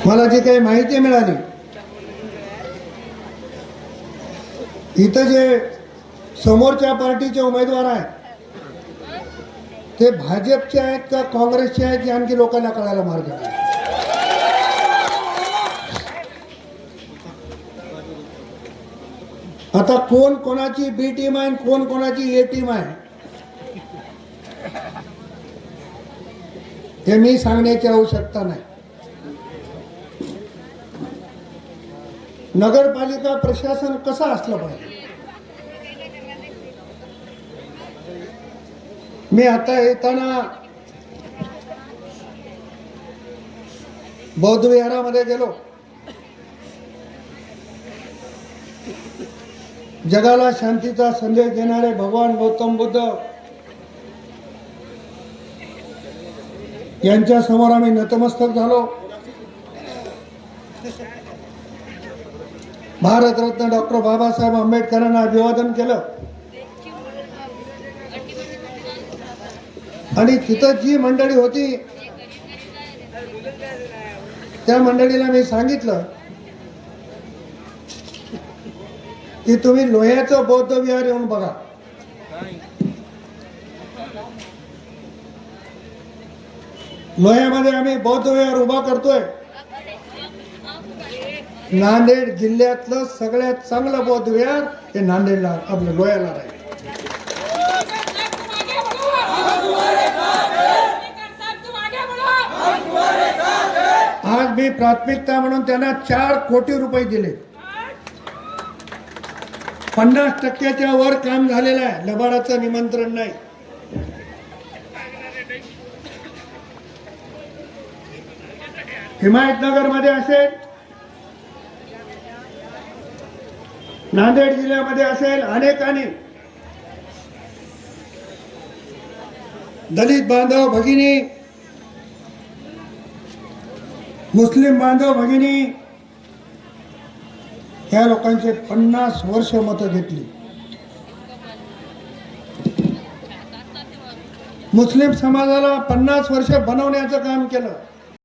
मला जी काही माहिती मिळाली, इथं जे समोरच्या पार्टीचे उमेदवार आहेत ते भाजपचे आहेत का काँग्रेसचे आहेत हे आणखी लोकांना कळायला मार्ग नाही. आता कोण कोणाची बी टीम आहे, कोण कोणाची ए टीम आहे हे मी सांगण्याची आवश्यकता नाही. नगरपालिका प्रशासन कसं असलं पाहिजे. मी आता येताना बौद्ध विहारामध्ये गेलो. जगाला शांतीचा संदेश देणारे भगवान गौतम बुद्ध यांच्या समोर आम्ही नतमस्तक झालो. भारतरत्न डॉक्टर बाबासाहेब आंबेडकरांना अभिवादन केलं आणि तिथं जी मंडळी होती त्या मंडळीला मी सांगितलं की तुम्ही लोह्याचं बौद्ध विहार येऊन बघा. लोह्यामध्ये आम्ही बौद्ध विहार उभा करतोय. नांदेड जिल्ह्यातलं सगळ्यात चांगलं बौद्ध विहार हे नांदेडला आपलं लोह्याला राहील. आज मी प्राथमिकता म्हणून त्यांना 4 कोटी रुपये दिले. 50% वर काम झालेलं आहे. लबाडाचं निमंत्रण नाही. हिमायतनगर मध्ये असेल, नांदेड जिल्ह्यामध्ये असेल, अनेकांनी दलित बांधव भगिनी, मुस्लिम बांधव भगिनी ह्या लोकांचे 50 वर्ष मतं घेतली. मुस्लिम समाजाला 50 वर्ष बनवण्याचं काम केलं.